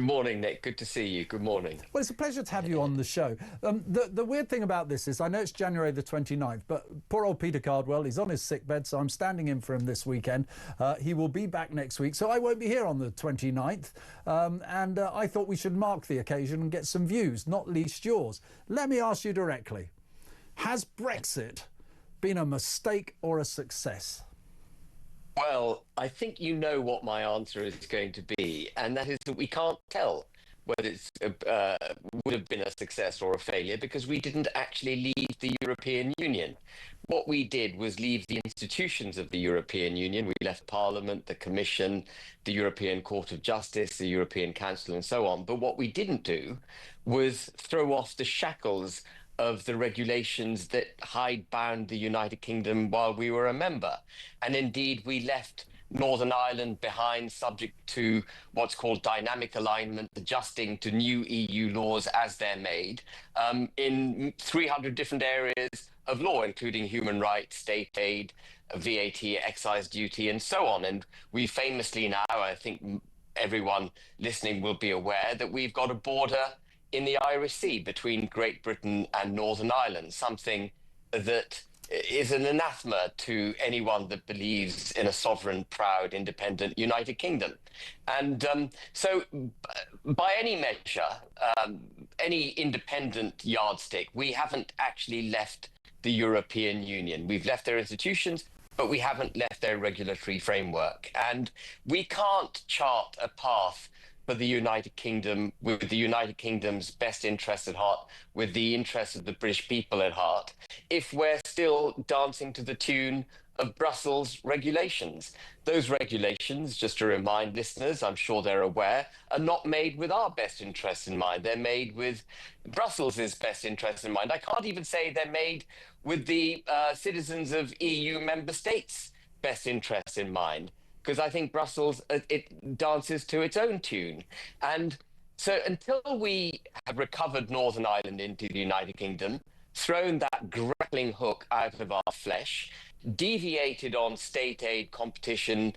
morning, Nick. Good to see you. Good morning. Well, it's a pleasure to have you on the show. The weird thing about this is I know it's January the 29th, but poor old Peter Cardwell, he's on his sickbed, so I'm standing in for him this weekend. He will be back next week, so I won't be here on the 29th. And I thought we should mark the occasion and get some views, not least yours. Let me ask you directly. Has Brexit been a mistake or a success? Well, I think you know what my answer is going to be, and that is that we can't tell whether it would have been a success or a failure because we didn't actually leave the European Union. What we did was leave the institutions of the European Union. We left Parliament, the Commission, the European Court of Justice, the European Council, and so on. But what we didn't do was throw off the shackles of the regulations that hidebound the United Kingdom while we were a member. And indeed, we left Northern Ireland behind, subject to what's called dynamic alignment, adjusting to new EU laws as they're made, in 300 different areas of law, including human rights, state aid, VAT, excise duty, and so on. And we famously now, I think everyone listening will be aware, that we've got a border in the Irish Sea between Great Britain and Northern Ireland, something that is an anathema to anyone that believes in a sovereign, proud, independent United Kingdom. And so by any measure, any independent yardstick, we haven't actually left the European Union. We've left their institutions, but we haven't left their regulatory framework. And we can't chart a path for the United Kingdom with the United Kingdom's best interests at heart, with the interests of the British people at heart, if we're still dancing to the tune of Brussels regulations. Those regulations, just to remind listeners, I'm sure they're aware, are not made with our best interests in mind. They're made with Brussels' best interests in mind. I can't even say they're made with the citizens of EU member states' best interests in mind, because I think Brussels, it dances to its own tune. And so until we have recovered Northern Ireland into the United Kingdom, thrown that grappling hook out of our flesh, deviated on state aid, competition,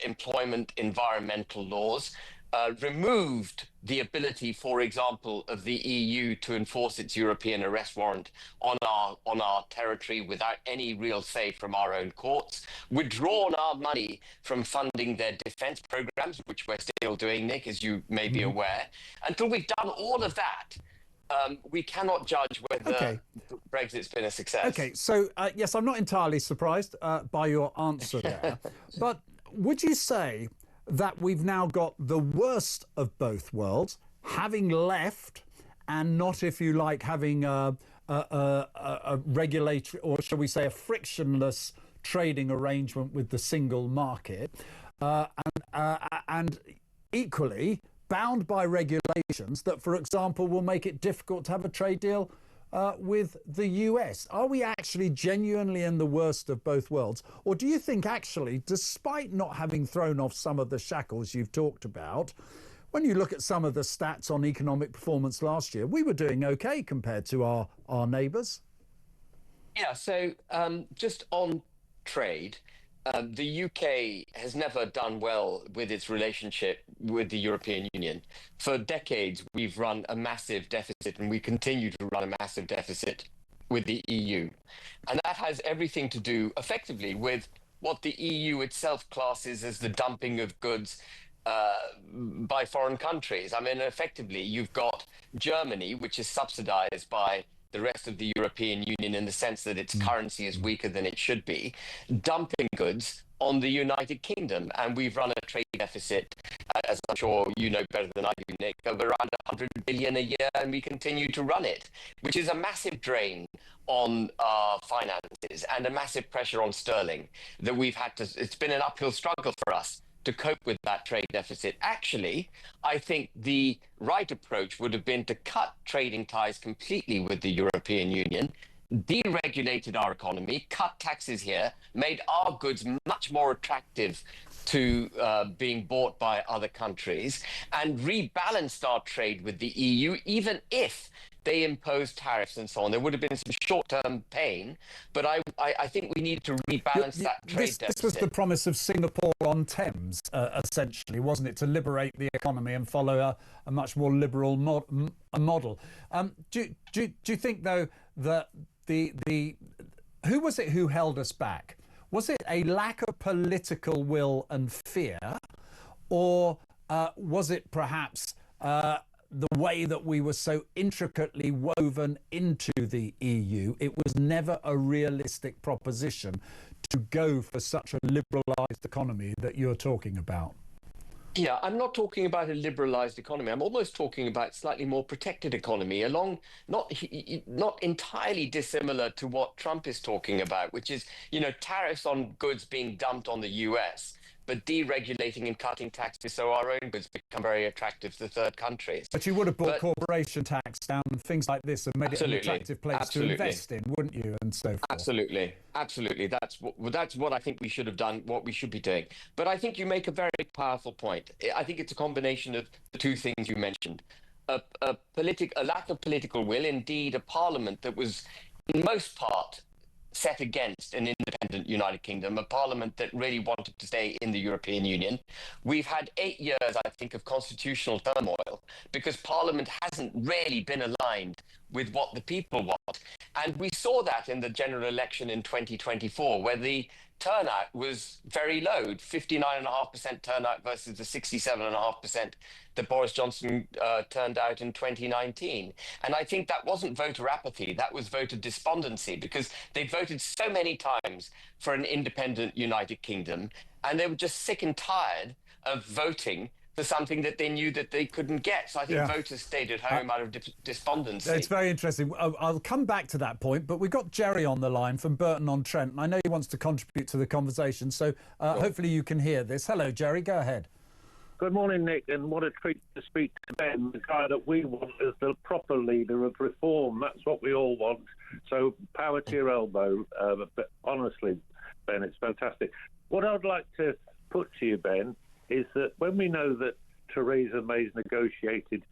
employment, environmental laws, removed the ability, for example, of the EU to enforce its European arrest warrant on our territory without any real say from our own courts, withdrawn our money from funding their defence programmes, which we're still doing, Nick, as you may be aware. Until we've done all of that, we cannot judge whether Brexit's been a success. Okay, so yes, I'm not entirely surprised by your answer there, but would you say that we've now got the worst of both worlds, having left and not, if you like, having a regulatory, or shall we say a frictionless trading arrangement with the single market, and equally bound by regulations that, for example, will make it difficult to have a trade deal with the US? Are we actually genuinely in the worst of both worlds? Or do you think actually, despite not having thrown off some of the shackles you've talked about, when you look at some of the stats on economic performance last year, we were doing okay compared to our neighbours? Yeah, so just on trade, the UK has never done well with its relationship with the European Union. For decades, we've run a massive deficit, and we continue to run a massive deficit with the EU. And that has everything to do, effectively, with what the EU itself classes as the dumping of goods by foreign countries. I mean, effectively, you've got Germany, which is subsidized by the rest of the European Union in the sense that its currency is weaker than it should be, dumping goods on the United Kingdom. And we've run a trade deficit, as I'm sure you know better than I do, Nick, of around 100 billion a year, and we continue to run it, which is a massive drain on our finances and a massive pressure on sterling that we've had to, it's been an uphill struggle for us to cope with that trade deficit. Actually, I think the right approach would have been to cut trading ties completely with the European Union, deregulated our economy, cut taxes here, made our goods much more attractive to being bought by other countries, and rebalanced our trade with the EU, even if they imposed tariffs and so on. There would have been some short-term pain, but I think we need to rebalance that trade deficit. This was the promise of Singapore on Thames, essentially, wasn't it, to liberate the economy and follow a much more liberal model. Do you think, though, that who was it who held us back? Was it a lack of political will and fear, or was it perhaps the way that we were so intricately woven into the EU? It was never a realistic proposition to go for such a liberalised economy that you're talking about. Yeah, I'm not talking about a liberalised economy. I'm almost talking about slightly more protected economy, not entirely dissimilar to what Trump is talking about, which is, tariffs on goods being dumped on the US, but deregulating and cutting taxes so our own goods become very attractive to third countries. But you would have brought corporation tax down and things like this and made it an attractive place to invest in, wouldn't you? And so forth. Absolutely. That's what I think we should have done, what we should be doing. But I think you make a very powerful point. I think it's a combination of the two things you mentioned. A lack of political will, indeed a parliament that was, in most part, set against an independent United Kingdom, a parliament that really wanted to stay in the European Union. We've had 8 years, I think, of constitutional turmoil because parliament hasn't really been aligned with what the people want. And we saw that in the general election in 2024, where the turnout was very low, 59.5% turnout versus the 67.5% that Boris Johnson turned out in 2019. And I think that wasn't voter apathy, that was voter despondency, because they voted so many times for an independent United Kingdom, and they were just sick and tired of voting for something that they knew that they couldn't get. So I think voters stayed at home out of despondency. It's very interesting. I'll come back to that point, but we've got Jerry on the line from Burton-on-Trent, and I know he wants to contribute to the conversation, so hopefully you can hear this. Hello, Jerry, go ahead. Good morning, Nick, and what a treat to speak to Ben, the guy that we want as the proper leader of reform. That's what we all want. So power to your elbow. But honestly, Ben, it's fantastic. What I'd like to put to you, Ben, is that when we know that Theresa May's negotiated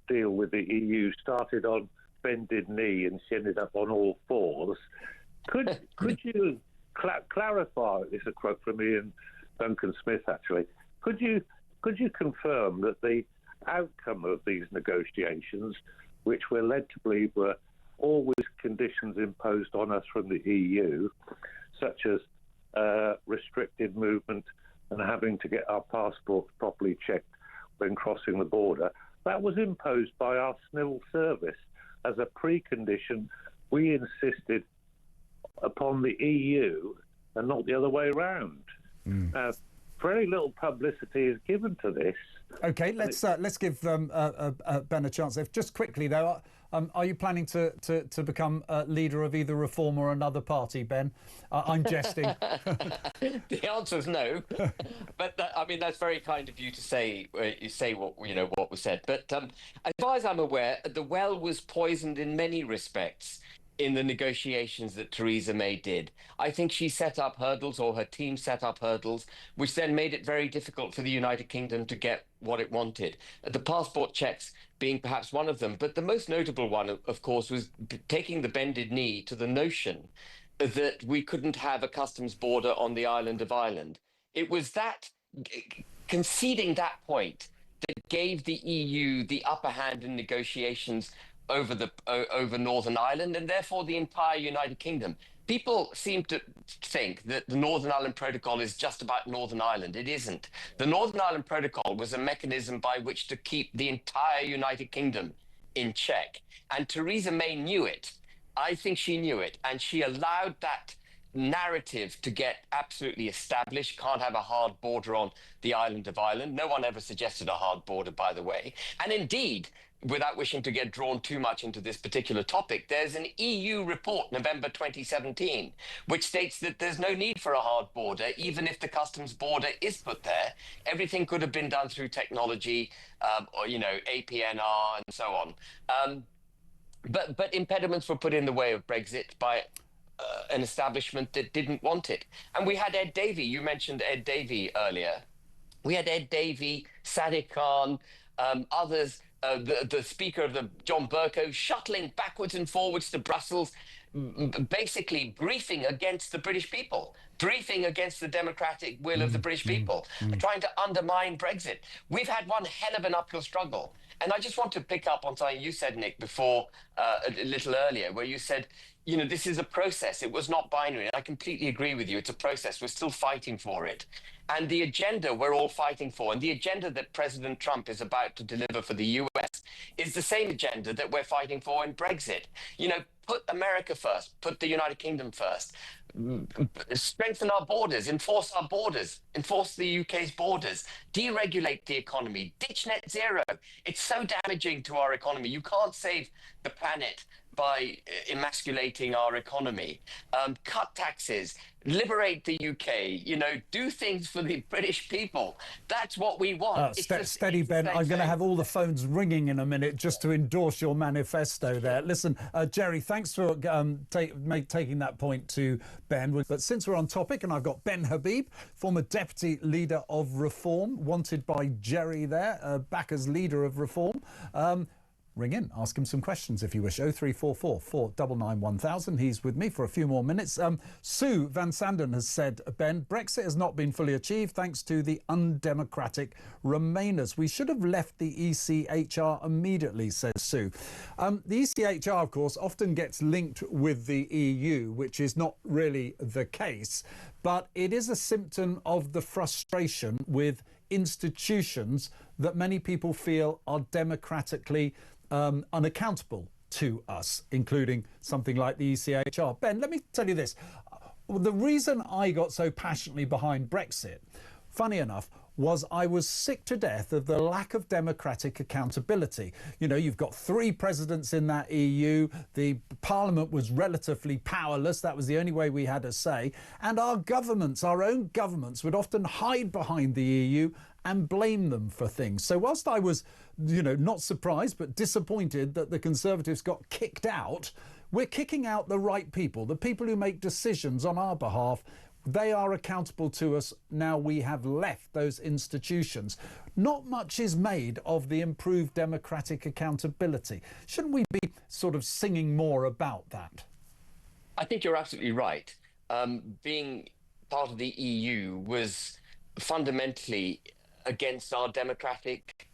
deal with the EU started on bended knee and she ended up on all fours, could you clarify, this is a quote from Ian Duncan Smith actually, could you confirm that the outcome of these negotiations, which we're led to believe were always conditions imposed on us from the EU, such as restricted movement and having to get our passports properly checked when crossing the border, that was imposed by our civil service as a precondition. We insisted upon the EU and not the other way around. Very little publicity is given to this. Okay, let's give Ben a chance. Just quickly though, are you planning to become leader of either Reform or another party, Ben? I'm jesting. The answer is no, but that's very kind of you to say. You say what was said. But as far as I'm aware, the well was poisoned in many respects in the negotiations that Theresa May did. I think she set up hurdles, or her team set up hurdles, which then made it very difficult for the United Kingdom to get what it wanted. The passport checks being perhaps one of them, but the most notable one, of course, was taking the bended knee to the notion that we couldn't have a customs border on the island of Ireland. It was that conceding that point that gave the EU the upper hand in negotiations over Northern Ireland, and therefore the entire United Kingdom. People seem to think that the Northern Ireland Protocol is just about Northern Ireland. It isn't. The Northern Ireland Protocol was a mechanism by which to keep the entire United Kingdom in check. And Theresa May knew it. I think she knew it. And she allowed that narrative to get absolutely established. Can't have a hard border on the island of Ireland. No one ever suggested a hard border, by the way. And indeed, without wishing to get drawn too much into this particular topic, there's an EU report, November 2017, which states that there's no need for a hard border, even if the customs border is put there. Everything could have been done through technology, or, APNR and so on. But impediments were put in the way of Brexit by an establishment that didn't want it. And we had Ed Davey. You mentioned Ed Davey earlier. We had Ed Davey, Sadiq Khan, others, the Speaker of the John Bercow, shuttling backwards and forwards to Brussels, basically briefing against the British people, briefing against the democratic will of the British people, trying to undermine Brexit. We've had one hell of an uphill struggle. And I just want to pick up on something you said, Nick, before a little earlier, where you said, you know, this is a process. It was not binary. And I completely agree with you. It's a process. We're still fighting for it. And the agenda we're all fighting for, and the agenda that President Trump is about to deliver for the US, is the same agenda that we're fighting for in Brexit. You know, put America first, put the United Kingdom first, strengthen our borders, enforce the UK's borders, deregulate the economy, ditch net zero. It's so damaging to our economy. You can't save the planet by emasculating our economy. Cut taxes, liberate the UK, you know, do things for the British people. That's what we want. Steady, Ben. I'm going to have all the phones ringing in a minute just to endorse your manifesto there. Listen, Jerry, thanks for taking that point to Ben. But since we're on topic, and I've got Ben Habib, former Deputy Leader of Reform, wanted by Jerry there, back as Leader of Reform. Ring in, ask him some questions if you wish. 0344 499 1000. He's with me for a few more minutes. Sue Van Sanden has said, Ben, Brexit has not been fully achieved thanks to the undemocratic Remainers. We should have left the ECHR immediately, says Sue. The ECHR, of course, often gets linked with the EU, which is not really the case, but it is a symptom of the frustration with institutions that many people feel are democratically unaccountable to us, including something like the ECHR. Ben, let me tell you this. The reason I got so passionately behind Brexit, funny enough, was I was sick to death of the lack of democratic accountability. You know, you've got 3 presidents in that EU. The Parliament was relatively powerless. That was the only way we had a say. And our governments, our own governments, would often hide behind the EU and blame them for things. So whilst I was, you know, not surprised but disappointed that the Conservatives got kicked out, we're kicking out the right people, the people who make decisions on our behalf. They are accountable to us. Now we have left those institutions. Not much is made of the improved democratic accountability. Shouldn't we be sort of singing more about that? I think you're absolutely right. Being part of the EU was fundamentally against our democratic,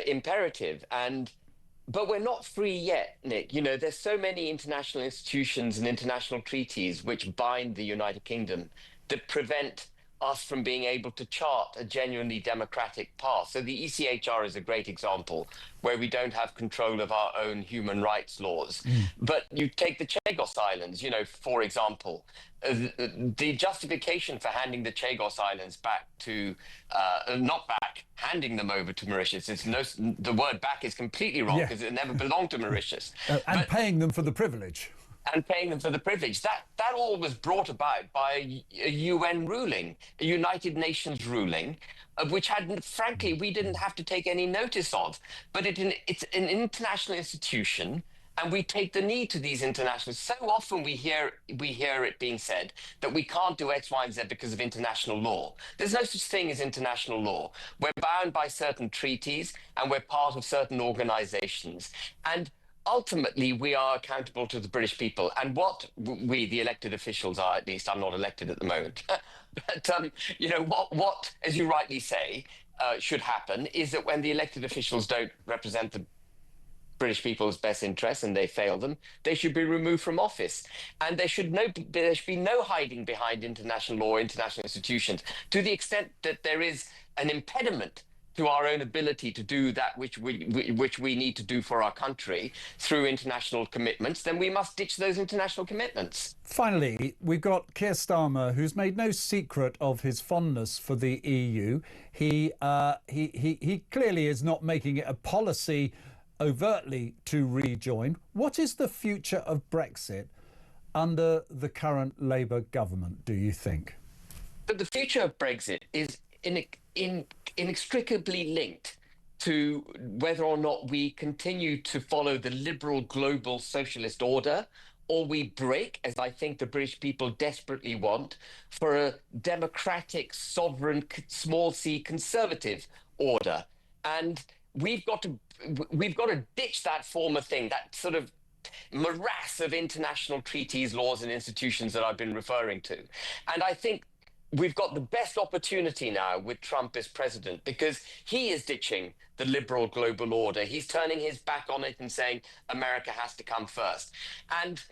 imperative. But we're not free yet, Nick. You know, there's so many international institutions and international treaties which bind the United Kingdom that prevent us from being able to chart a genuinely democratic path. So the ECHR is a great example where we don't have control of our own human rights laws. But you take the Chagos Islands, you know, for example, the justification for handing the Chagos Islands back to, handing them over to Mauritius. The word back is completely wrong because it never belonged to Mauritius. And paying them for the privilege. And paying them for the privilege. That all was brought about by a UN ruling, a United Nations ruling, which frankly, we didn't have to take any notice of. But it's an international institution, and we take the knee to these internationals. So often we hear it being said that we can't do X, Y, and Z because of international law. There's no such thing as international law. We're bound by certain treaties, and we're part of certain organizations. And ultimately, we are accountable to the British people. And what we, the elected officials, are, at least I'm not elected at the moment, but, you know, what, as you rightly say, should happen is that when the elected officials don't represent the British people's best interests and they fail them, they should be removed from office. And there should be no hiding behind international law, international institutions, to the extent that there is an impediment to our own ability to do that which we need to do for our country through international commitments, then we must ditch those international commitments. Finally, we've got Keir Starmer, who's made no secret of his fondness for the EU. He clearly is not making it a policy overtly to rejoin. What is the future of Brexit under the current Labour government, do you think? But the future of Brexit is inextricably linked to whether or not we continue to follow the liberal global socialist order, or we break, as I think the British people desperately want, for a democratic, sovereign, small c conservative order. And we've got to ditch that former thing, that sort of morass of international treaties, laws, and institutions that I've been referring to. And I think we've got the best opportunity now with Trump as president, because he is ditching the liberal global order. He's turning his back on it and saying America has to come first. And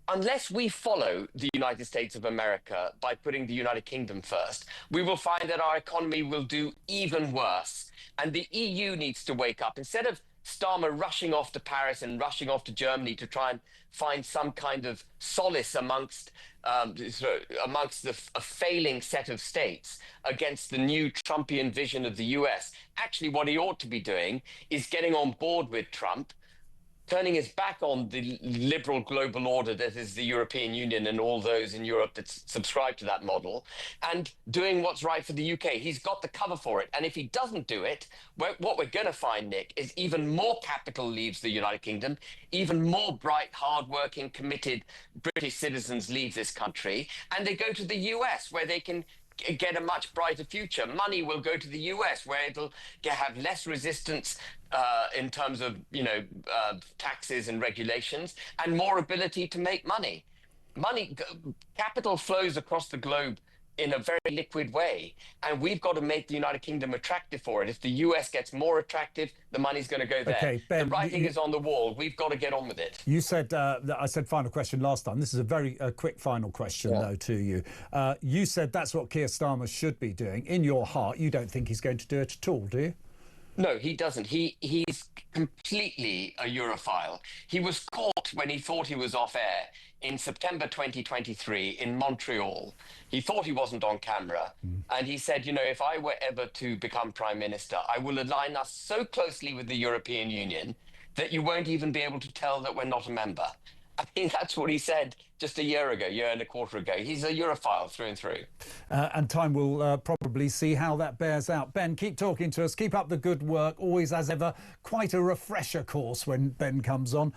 unless we follow the United States of America by putting the United Kingdom first, we will find that our economy will do even worse. And the EU needs to wake up. Instead of Starmer rushing off to Paris and rushing off to Germany to try and find some kind of solace amongst a failing set of states against the new Trumpian vision of the US, actually what he ought to be doing is getting on board with Trump, turning his back on the liberal global order that is the European Union and all those in Europe that subscribe to that model, and doing what's right for the UK. He's got the cover for it. And if he doesn't do it, what we're going to find, Nick, is even more capital leaves the United Kingdom, even more bright, hardworking, committed British citizens leave this country, and they go to the US, where they can get a much brighter future. Money will go to the US, where it'll have less resistance in terms of taxes and regulations, and more ability to make money. Capital flows across the globe in a very liquid way, and we've got to make the United Kingdom attractive for it. If the US gets more attractive, the money's going to go there. Okay, Ben, the writing is on the wall. We've got to get on with it. You said that I said final question last time. This is a very quick final question, though, to you. You said that's what Keir Starmer should be doing. In your heart, you don't think he's going to do it at all, do you? No, he doesn't. He's completely a Europhile. He was caught when he thought he was off air in September 2023 in Montreal. He thought he wasn't on camera. And he said, if I were ever to become prime minister, I will align us so closely with the European Union that you won't even be able to tell that we're not a member. I mean, that's what he said just a year and a quarter ago. He's a Europhile through and through. And time will probably see how that bears out. Ben, keep talking to us. Keep up the good work. Always, as ever, quite a refresher course when Ben comes on.